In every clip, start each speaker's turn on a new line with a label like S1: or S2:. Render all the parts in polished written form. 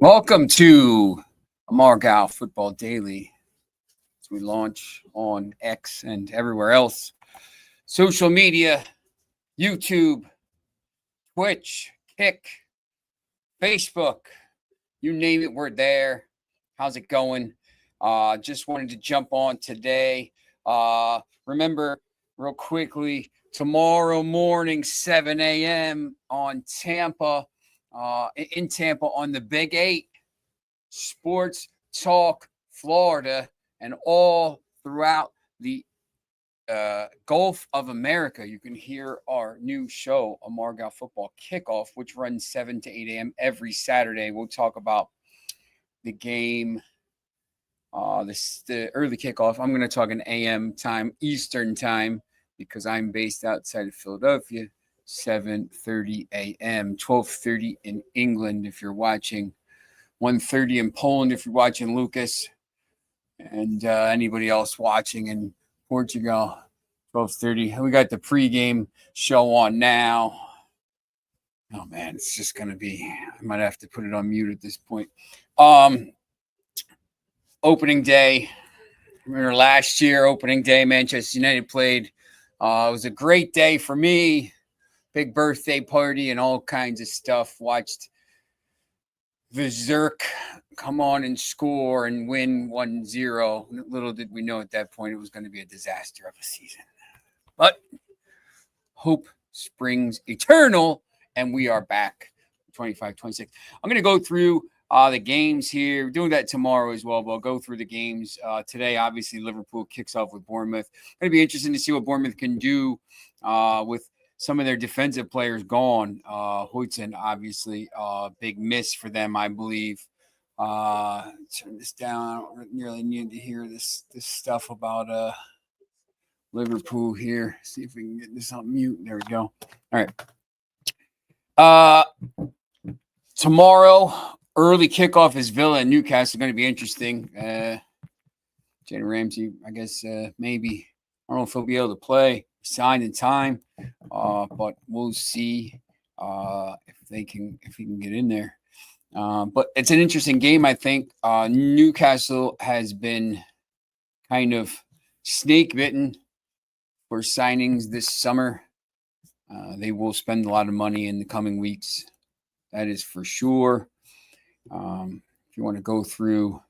S1: Welcome to Amargão Football Daily as we launch on X and everywhere else. Social media, YouTube, Twitch, Kick, Facebook, you name it, we're there. How's it going? Just wanted to jump on today. Remember, real quickly, tomorrow morning, 7 a.m. on Tampa, in Tampa on the Big 8, Sports Talk Florida, and all throughout the Gulf of America. You can hear our new show, Amargão Football Kickoff, which runs 7 to 8 a.m. every Saturday. We'll talk about the game, the early kickoff. I'm going to talk in AM time, Eastern time, because I'm based outside of Philadelphia. 7:30 a.m., 12:30 in England if you're watching, 1:30 in Poland if you're watching, Lucas, and anybody else watching in Portugal, 12:30. We got the pregame show on now. Oh man, it's just gonna be, I might have to put it on mute at this point. Opening day. Remember last year, opening day, Manchester United played. It was a great day for me. Big birthday party and all kinds of stuff. Watched Berserk come on and score and win 1-0. Little did we know at that point it was going to be a disaster of a season. But hope springs eternal, and we are back. 25-26. I'm going to go through the games here. We're doing that tomorrow as well, but I'll go through the games. Today, obviously, Liverpool kicks off with Bournemouth. Going to be interesting to see what Bournemouth can do with some of their defensive players gone. Hoyton, obviously, big miss for them, I believe. Turn this down. I don't really need to hear this stuff about Liverpool here. See if we can get this on mute. There we go. All right. Tomorrow, early kickoff is Villa and Newcastle. Going to be interesting. Jalen Ramsey, I guess maybe. I don't know if he'll be able to play. Signed in time, but we'll see if he can get in there. But it's an interesting game, I think. Newcastle has been kind of snake bitten for signings this summer. They will spend a lot of money in the coming weeks. That is for sure. If you want to go through,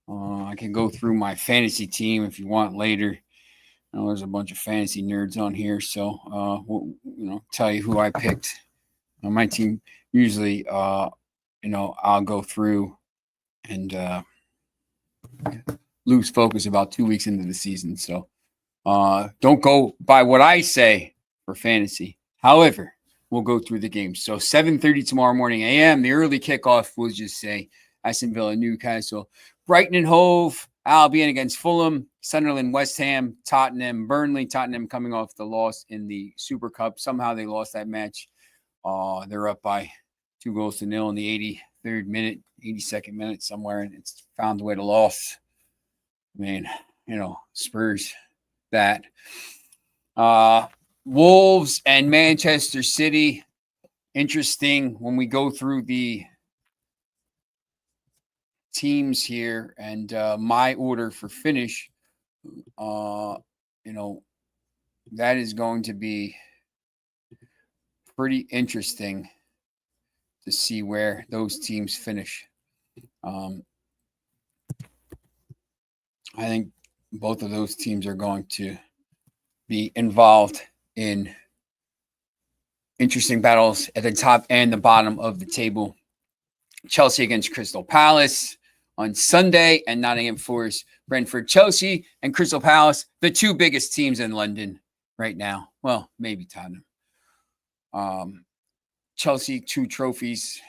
S1: I can go through my fantasy team if you want later. There's a bunch of fantasy nerds on here, so we'll, tell you who I picked. My team usually, I'll go through and lose focus about 2 weeks into the season. So don't go by what I say for fantasy. However, we'll go through the games. So 7:30 tomorrow morning a.m. The early kickoff. We'll just say Aston Villa, Newcastle, Brighton and Hove, Albion against Fulham, Sunderland, West Ham, Tottenham, Burnley. Tottenham coming off the loss in the Super Cup. Somehow they lost that match. They're up by 2-0 in the 83rd minute, 82nd minute somewhere, and it's found a way to lose. I mean, Spurs that. Wolves and Manchester City. Interesting when we go through the teams here and my order for finish, that is going to be pretty interesting to see where those teams finish. I think both of those teams are going to be involved in interesting battles at the top and the bottom of the table. Chelsea against Crystal Palace on Sunday, and Nottingham Forest, Brentford. Chelsea and Crystal Palace, the two biggest teams in London right now. Well, maybe Tottenham. Chelsea, 2 trophies,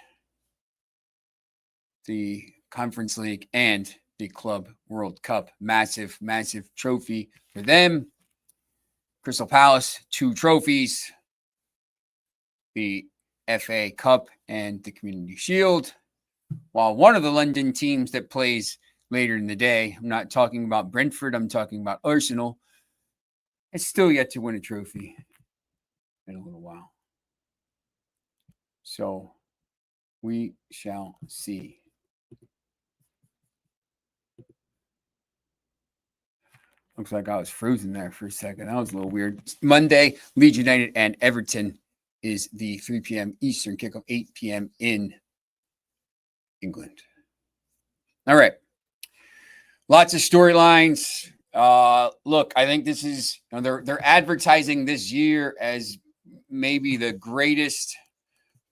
S1: the Conference League and the Club World Cup. Massive, massive trophy for them. Crystal Palace, 2 trophies, the FA Cup and the Community Shield. While one of the London teams that plays later in the day, I'm not talking about Brentford, I'm talking about Arsenal, it's still yet to win a trophy in a little while. So we shall see. Looks like I was frozen there for a second. That was a little weird. Monday, Leeds United and Everton is the 3 p.m. Eastern kickoff, 8 p.m. in England. All right. Lots of storylines. Look, I think this is, they're advertising this year as maybe the greatest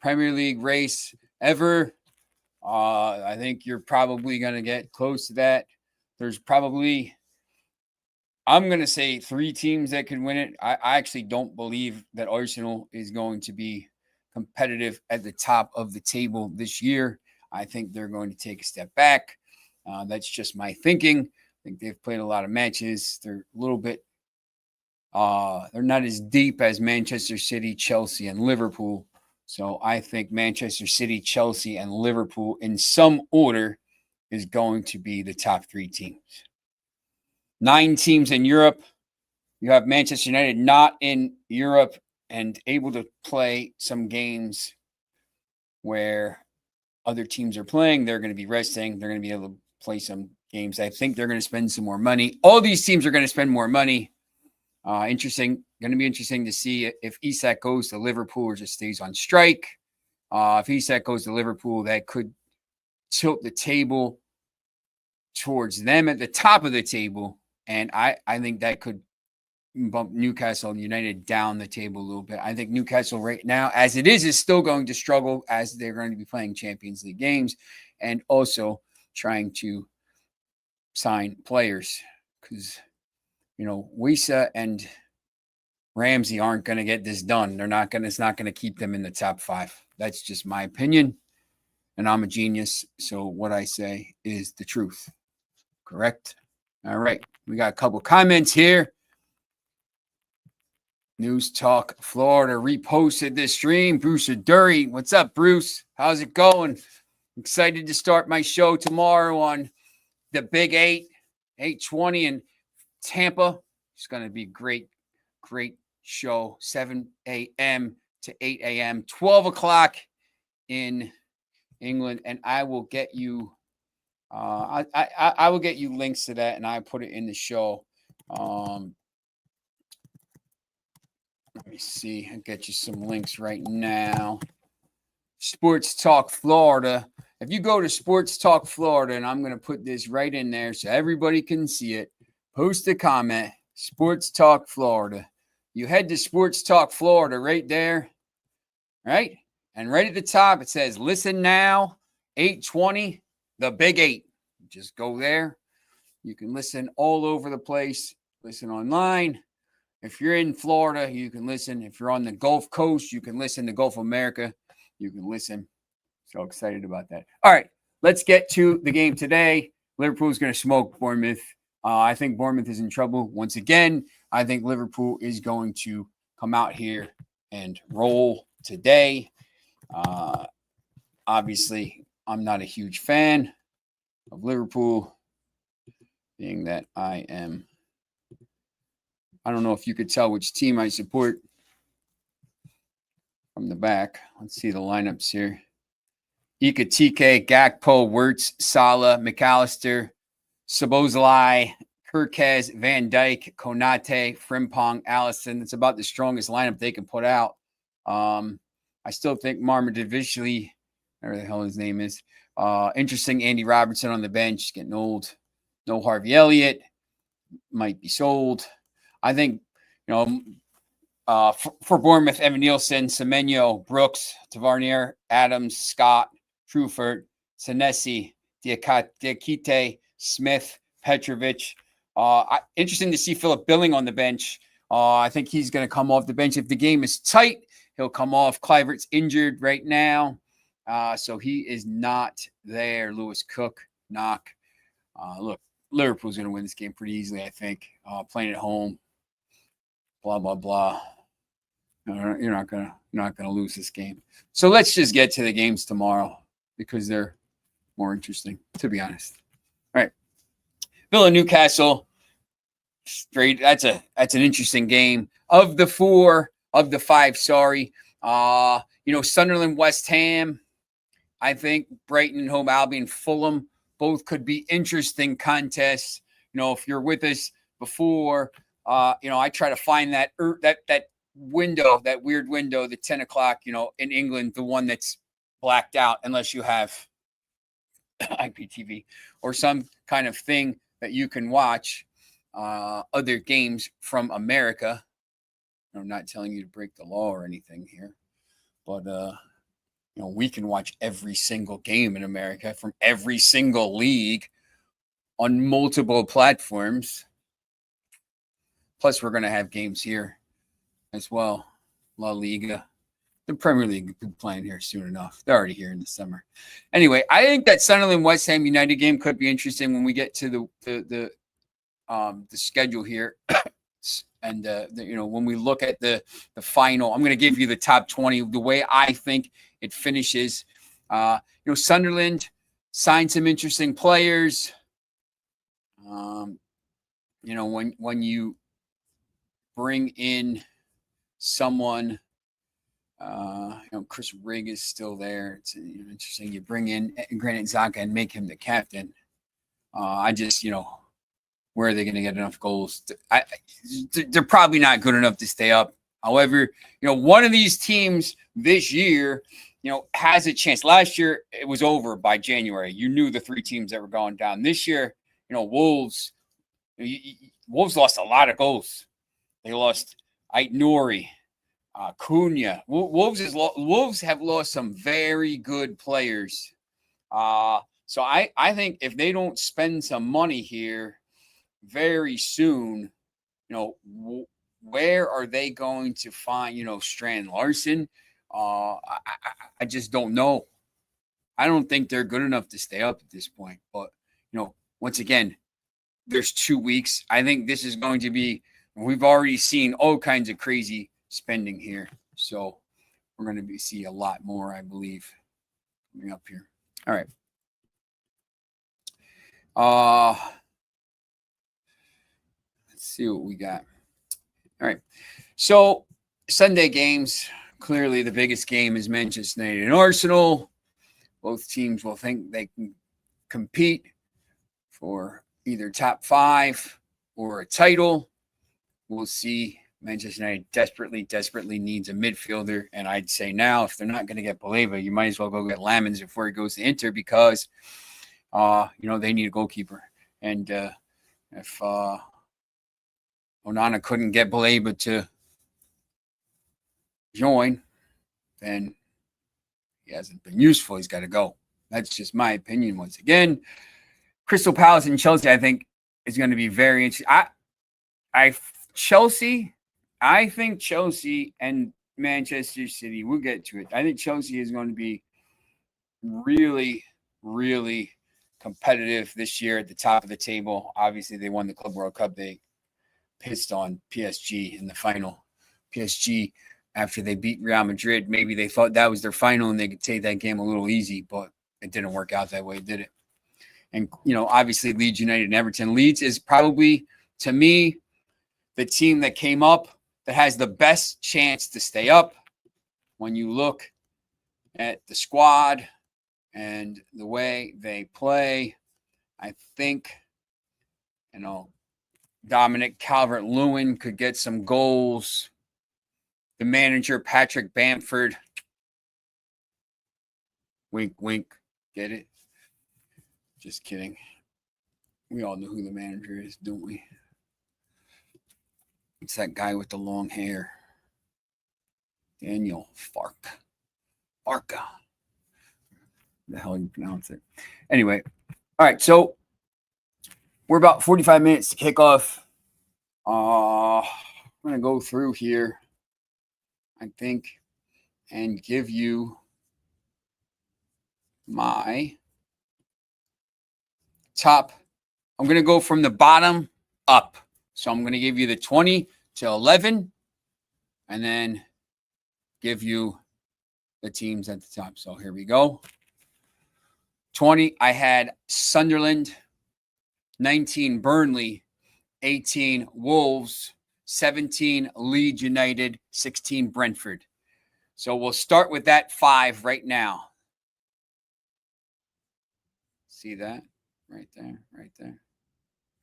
S1: Premier League race ever. I think you're probably going to get close to that. There's probably, I'm going to say 3 teams that can win it. I actually don't believe that Arsenal is going to be competitive at the top of the table this year. I think they're going to take a step back. That's just my thinking. I think they've played a lot of matches. They're a little bit, they're not as deep as Manchester City, Chelsea, and Liverpool. So I think Manchester City, Chelsea, and Liverpool in some order is going to be the top 3 teams. 9 teams in Europe. You have Manchester United not in Europe and able to play some games where other teams are playing. They're going to be resting. They're going to be able to play some games. I think they're going to spend some more money. All these teams are going to spend more money. Going to be interesting to see if Isak goes to Liverpool or just stays on strike. If Isak goes to Liverpool, that could tilt the table towards them at the top of the table. And I think that could bump Newcastle United down the table a little bit. I think Newcastle right now, as it is still going to struggle as they're going to be playing Champions League games and also trying to sign players because, Wisa and Ramsey aren't going to get this done. It's not going to keep them in the top 5. That's just my opinion. And I'm a genius. So what I say is the truth. Correct? All right. We got a couple comments here. News Talk Florida reposted this stream. Bruce Dury. What's up, Bruce? How's it going? Excited to start my show tomorrow on the Big 8, 8:20 in Tampa. It's going to be great show. 7 a.m. to 8 a.m., 12 o'clock in England. And I will get you I will get you links to that, and I put it in the show. Let me see. I'll get you some links right now. Sports Talk Florida. If you go to Sports Talk Florida, and I'm going to put this right in there so everybody can see it, post a comment, Sports Talk Florida. You head to Sports Talk Florida right there, right? And right at the top, it says, listen now, 8:20, the Big 8. Just go there. You can listen all over the place. Listen online. If you're in Florida, you can listen. If you're on the Gulf Coast, you can listen. The Gulf of America, you can listen. So excited about that. All right, let's get to the game today. Liverpool's going to smoke Bournemouth. I think Bournemouth is in trouble once again. I think Liverpool is going to come out here and roll today. Obviously, I'm not a huge fan of Liverpool, being that I don't know if you could tell which team I support from the back. Let's see the lineups here. Ekitike, Gakpo, Wirtz, Salah, McAllister, Szoboszlai, Kirkez, Van Dijk, Konate, Frimpong, Allison. It's about the strongest lineup they can put out. I still think Marmardavishvili, whatever the hell his name is, interesting. Andy Robertson on the bench, getting old. No Harvey Elliott, might be sold. I think, for Bournemouth, Evan Nielsen, Semenyo, Brooks, Tavernier, Adams, Scott, Trufert, Senesi, Diakite, Smith, Petrovic. Interesting to see Philip Billing on the bench. I think he's going to come off the bench. If the game is tight, he'll come off. Kluivert's injured right now, so he is not there. Lewis Cook, knock. Look, Liverpool's going to win this game pretty easily, I think. Playing at home, blah, blah, blah. You're not gonna lose this game. So let's just get to the games tomorrow because they're more interesting, to be honest. All right, Villa Newcastle. Straight. That's an interesting game. Of the 5, sorry. Sunderland, West Ham. I think Brighton and Hove Albion, Fulham, both could be interesting contests. If you're with us before. I try to find that window, that weird window, the 10 o'clock, in England, the one that's blacked out unless you have IPTV or some kind of thing that you can watch other games from America. I'm not telling you to break the law or anything here, but we can watch every single game in America from every single league on multiple platforms. Plus, we're going to have games here as well. La Liga. The Premier League will be playing here soon enough. They're already here in the summer. Anyway, I think that Sunderland West Ham United game could be interesting when we get to the schedule here. And when we look at the final, I'm going to give you the top 20. The way I think it finishes. Sunderland signed some interesting players. When you bring in someone, Chris Rigg is still there. It's interesting. You bring in Granit Xhaka and make him the captain. Where are they going to get enough goals? They're probably not good enough to stay up. However, one of these teams this year, has a chance. Last year, it was over by January. You knew the three teams that were going down. This year, Wolves lost a lot of goals. They lost Ait-Nouri, Cunha. Wolves have lost some very good players. So I think if they don't spend some money here very soon, where are they going to find, Strand Larson? I just don't know. I don't think they're good enough to stay up at this point. But, once again, there's 2 weeks. I think this is going to be, we've already seen all kinds of crazy spending here. So we're going to see a lot more, I believe, coming up here. All right. Let's see what we got. All right. So Sunday games, clearly the biggest game is Manchester United and Arsenal. Both teams will think they can compete for either top 5 or a title. We'll see. Manchester United desperately needs a midfielder. And I'd say now, if they're not going to get Baleba, you might as well go get Lamens before he goes to Inter because, they need a goalkeeper. And if Onana couldn't get Baleba to join, then he hasn't been useful. He's got to go. That's just my opinion once again. Crystal Palace and Chelsea, I think, is going to be very interesting. I think Chelsea and Manchester City, we'll get to it. I think Chelsea is going to be really, really competitive this year at the top of the table. Obviously, they won the Club World Cup. They pissed on PSG in the final. PSG, after they beat Real Madrid, maybe they thought that was their final and they could take that game a little easy, but it didn't work out that way, did it? And, obviously Leeds United and Everton. Leeds is probably, to me, the team that came up that has the best chance to stay up when you look at the squad and the way they play. I think, Dominic Calvert-Lewin could get some goals. The manager, Patrick Bamford. Wink, wink. Get it? Just kidding. We all know who the manager is, don't we? It's that guy with the long hair. Daniel Farka. The hell you pronounce it. Anyway. All right. So we're about 45 minutes to kick off. I'm going to go through here, I think, and give you my top. I'm going to go from the bottom up. So I'm going to give you the 20 to 11 and then give you the teams at the top. So here we go. 20, I had Sunderland. 19, Burnley. 18, Wolves. 17, Leeds United. 16, Brentford. So we'll start with that 5 right now. See that? Right there.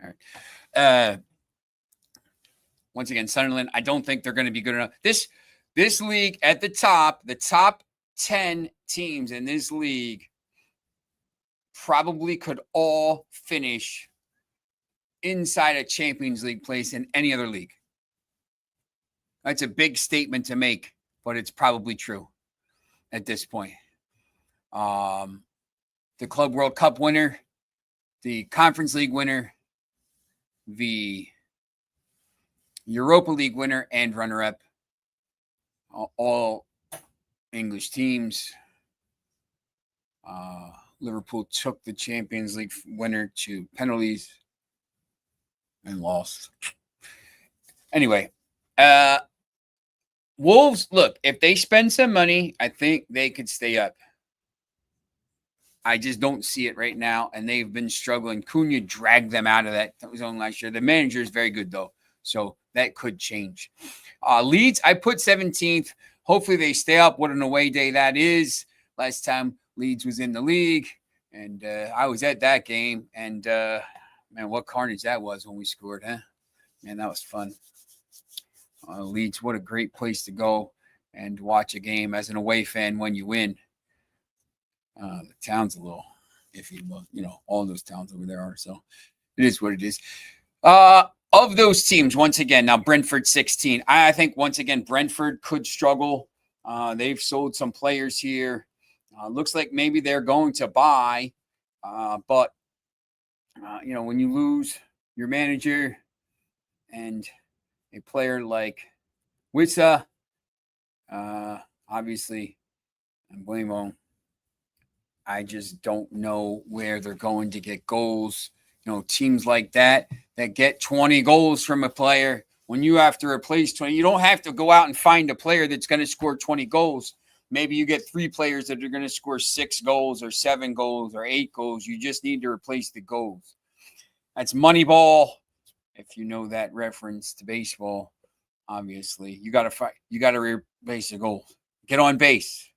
S1: All right. once again, Sunderland, I don't think they're going to be good enough. This league at the top 10 teams in this league probably could all finish inside a Champions League place in any other league. That's a big statement to make, but it's probably true at this point. The Club World Cup winner, the Conference League winner, the Europa League winner, and runner-up, all English teams. Liverpool took the Champions League winner to penalties and lost. Anyway, Wolves, look, if they spend some money, I think they could stay up. I just don't see it right now, and they've been struggling. Cunha dragged them out of that zone last year. The manager is very good, though, so that could change. Leeds, I put 17th. Hopefully they stay up. What an away day that is. Last time Leeds was in the league, and I was at that game, and man, what carnage that was when we scored, huh? Man, that was fun. Leeds, what a great place to go and watch a game as an away fan when you win. The town's a little iffy, but, all those towns over there are, so it is what it is. Of those teams, once again, now Brentford 16. I think, once again, Brentford could struggle. They've sold some players here. Looks like maybe they're going to buy, but when you lose your manager and a player like Wissa, obviously, and Blamo, I just don't know where they're going to get goals. Teams like that get 20 goals from a player. When you have to replace 20, you don't have to go out and find a player that's going to score 20 goals. Maybe you get 3 players that are going to score 6 goals or 7 goals or 8 goals. You just need to replace the goals. That's Moneyball. If you know that reference to baseball, obviously, you got to fight. You got to replace the goals. Get on base.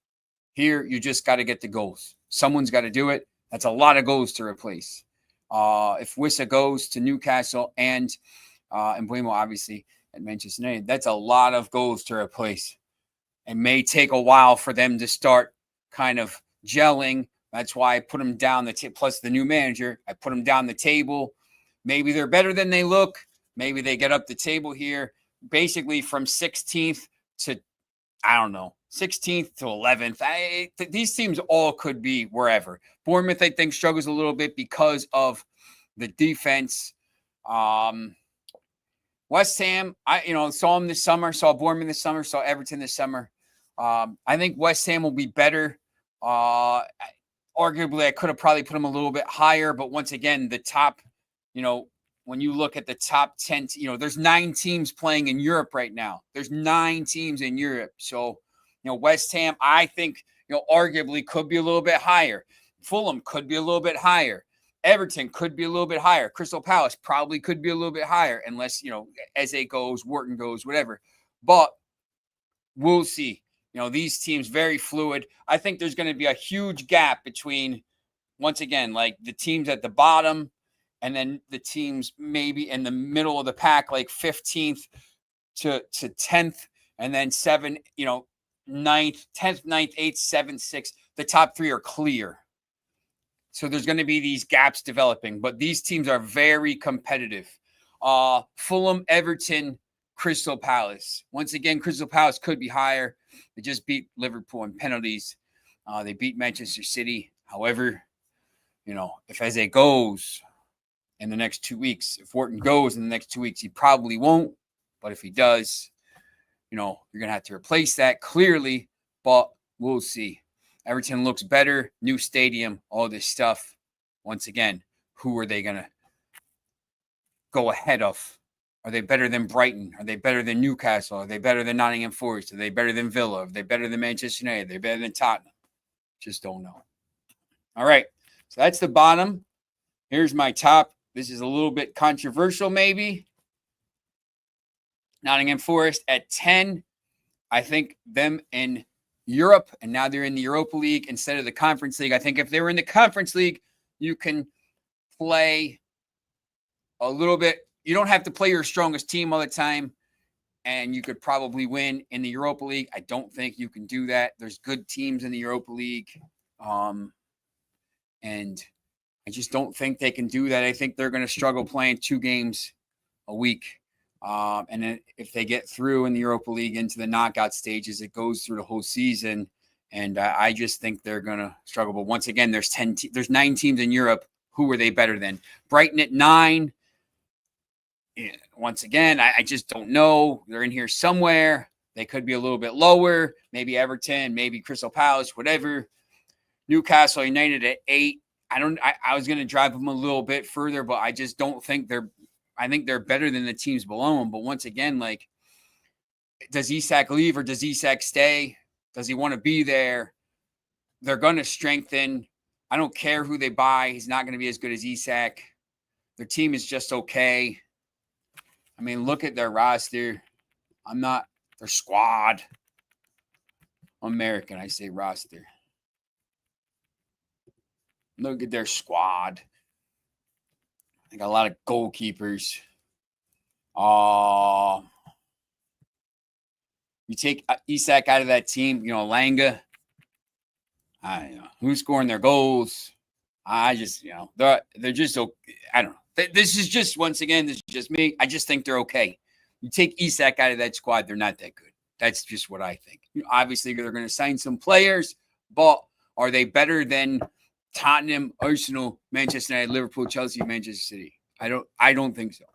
S1: Here, you just got to get the goals. Someone's got to do it. That's a lot of goals to replace. If Wissa goes to Newcastle and Blamo, obviously, at Manchester United, that's a lot of goals to replace. It may take a while for them to start kind of gelling. That's why I put them down plus the new manager. I put them down the table. Maybe they're better than they look. Maybe they get up the table here. Basically from 16th to, 16th to 11th. These teams all could be wherever. Bournemouth, I think, struggles a little bit because of the defense. West Ham, saw them this summer, saw Bournemouth this summer, saw Everton this summer. I think West Ham will be better. Arguably, I could have probably put them a little bit higher, but once again, the top, when you look at the top 10, there's 9 teams playing in Europe right now. There's 9 teams in Europe. So, West Ham, I think, arguably could be a little bit higher. Fulham could be a little bit higher. Everton could be a little bit higher. Crystal Palace probably could be a little bit higher unless, Eze goes, Wharton goes, whatever. But we'll see. These teams, very fluid. I think there's going to be a huge gap between, once again, like the teams at the bottom and then the teams maybe in the middle of the pack, like 15th to 10th, and then 7, 9th, 10th, 9th, 8th, 7th, 6th. The top 3 are clear. So there's going to be these gaps developing, but these teams are very competitive. Fulham, Everton, Crystal Palace. Once again, Crystal Palace could be higher. They just beat Liverpool in penalties. They beat Manchester City. However, if Eze goes in the next 2 weeks, if Wharton goes in the next 2 weeks, he probably won't. But if he does, you're going to have to replace that clearly, but we'll see. Everton looks better, new stadium, all this stuff. Once again, who are they going to go ahead of? Are they better than Brighton? Are they better than Newcastle? Are they better than Nottingham Forest? Are they better than Villa? Are they better than Manchester United? Are they better than Tottenham? Just don't know. All right, so that's the bottom. Here's my top. This is a little bit controversial maybe. Nottingham Forest at 10. I think them in Europe, and now they're in the Europa League instead of the Conference League. I think if they were in the Conference League, you can play a little bit. You don't have to play your strongest team all the time. and you could probably win in the Europa League. I don't think you can do that. There's good teams in the Europa League. And I just don't think they can do that. I think they're going to struggle playing 2 games a week. And then if they get through in the Europa League into the knockout stages, it goes through the whole season. And I just think they're going to struggle. But once again, there's 9 teams in Europe. Who are they better than? Brighton at 9. Yeah, once again, I just don't know. They're in here somewhere. They could be a little bit lower. Maybe Everton, maybe Crystal Palace, whatever. Newcastle United at 8. I was going to drive them a little bit further, but I just don't think I think they're better than the teams below them. But once again, like, does Isak leave or does Isak stay? Does he want to be there? They're going to strengthen. I don't care who they buy. He's not going to be as good as Isak. Their team is just okay. I mean, look at their roster. Their squad. American, I say roster. Look at their squad. They got a lot of goalkeepers. You take Isak out of that team, Langa. I don't know who's scoring their goals. I just, they're just okay. I don't know. This is just, once again, this is just me. I just think they're okay. You take Isak out of that squad, they're not that good. That's just what I think. Obviously, they're going to sign some players, but are they better than Tottenham, Arsenal, Manchester United, Liverpool, Chelsea, Manchester City? I don't think so.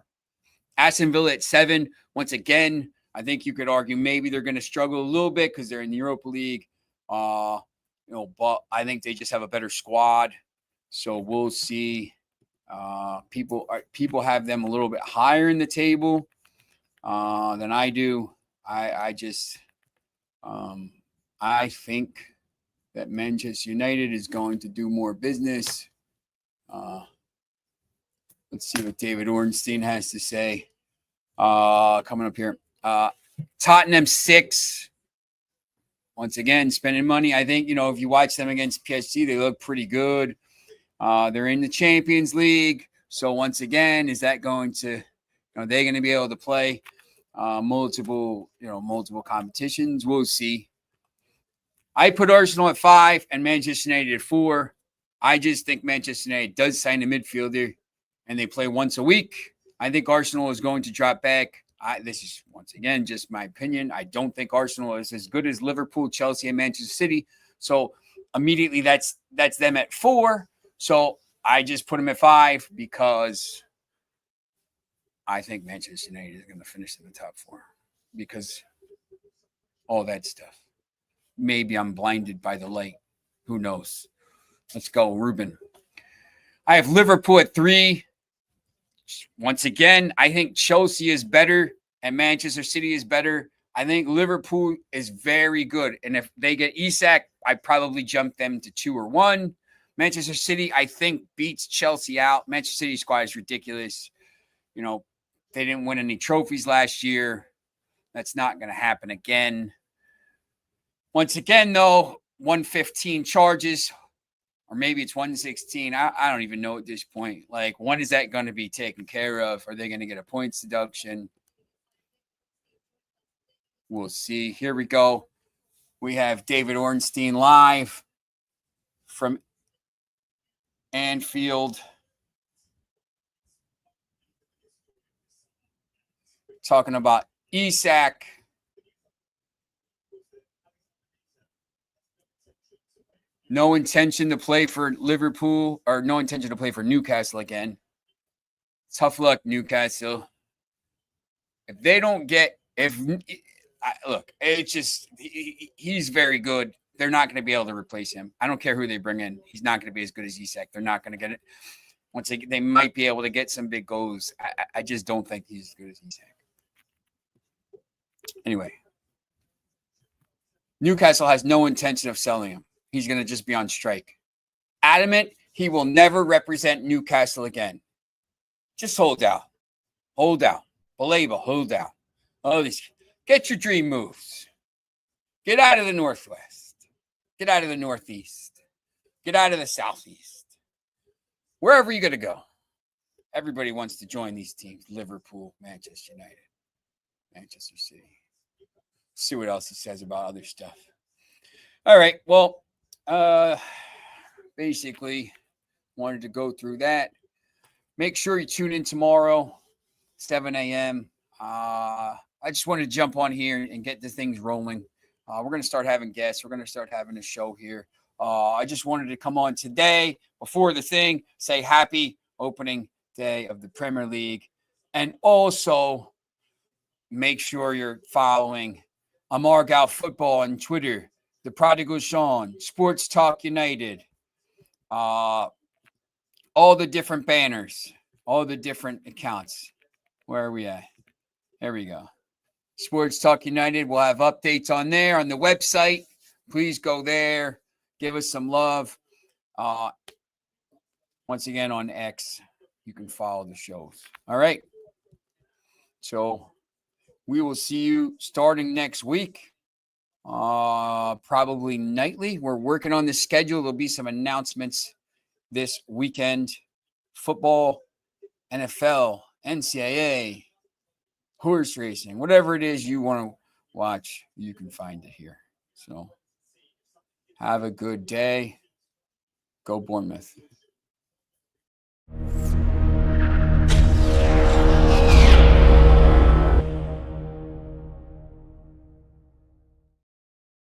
S1: Aston Villa at 7. Once again, I think you could argue maybe they're going to struggle a little bit because they're in the Europa League. But I think they just have a better squad. So we'll see. People have them a little bit higher in the table than I do. I think that Manchester United is going to do more business. Let's see what David Ornstein has to say. Coming up here. Tottenham 6. Once again, spending money. I think, if you watch them against PSG, they look pretty good. They're in the Champions League. So once again, is that going to, are they going to be able to play multiple competitions? We'll see. I put Arsenal at 5 and Manchester United at 4. I just think Manchester United does sign a midfielder and they play once a week. I think Arsenal is going to drop back. This is, once again, just my opinion. I don't think Arsenal is as good as Liverpool, Chelsea, and Manchester City. So immediately that's them at 4. So I just put them at 5 because I think Manchester United is going to finish in the top 4 because all that stuff. Maybe I'm blinded by the light. Who knows? Let's go, Ruben. I have Liverpool at 3. Once again, I think Chelsea is better and Manchester City is better. I think Liverpool is very good. And if they get Isak, I probably jump them to 2 or 1. Manchester City, I think, beats Chelsea out. Manchester City squad is ridiculous. They didn't win any trophies last year. That's not going to happen again. Once again, though, 115 charges, or maybe it's 116. I don't even know at this point. Like, when is that going to be taken care of? Are they going to get a points deduction? We'll see. Here we go. We have David Ornstein live from Anfield. Talking about Isak. No intention to play for Liverpool or no intention to play for Newcastle again. Tough luck, Newcastle. If they don't get, look, it's just, he's very good. They're not going to be able to replace him. I don't care who they bring in. He's not going to be as good as Isak. They're not going to get it. Once they might be able to get some big goals. I just don't think he's as good as Isak. Anyway, Newcastle has no intention of selling him. He's going to just be on strike. Adamant, he will never represent Newcastle again. Just hold out. Hold out. Baleba, hold out. Oh, get your dream moves. Get out of the Northwest. Get out of the Northeast. Get out of the Southeast. Wherever you're going to go. Everybody wants to join these teams. Liverpool, Manchester United. Manchester City. See what else it says about other stuff. All right. Well, basically wanted to go through that. Make sure you tune in tomorrow, 7 a.m. I just wanted to jump on here and get the things rolling. We're going to start having guests. We're going to start having a show here. I just wanted to come on today before the thing, say happy opening day of the Premier League. And also make sure you're following Amargão Football on Twitter, The Prodigal Sean, Sports Talk United, all the different banners, all the different accounts. Where are we at? There we go. Sports Talk United. We'll have updates on there on the website. Please go there. Give us some love. Once again, on X, you can follow the shows. All right. So we will see you starting next week. Probably nightly. We're working on the schedule. There'll be some announcements this weekend. Football, NFL, NCAA, horse racing, whatever it is you want to watch, you can find it here. So have a good day. Go Bournemouth.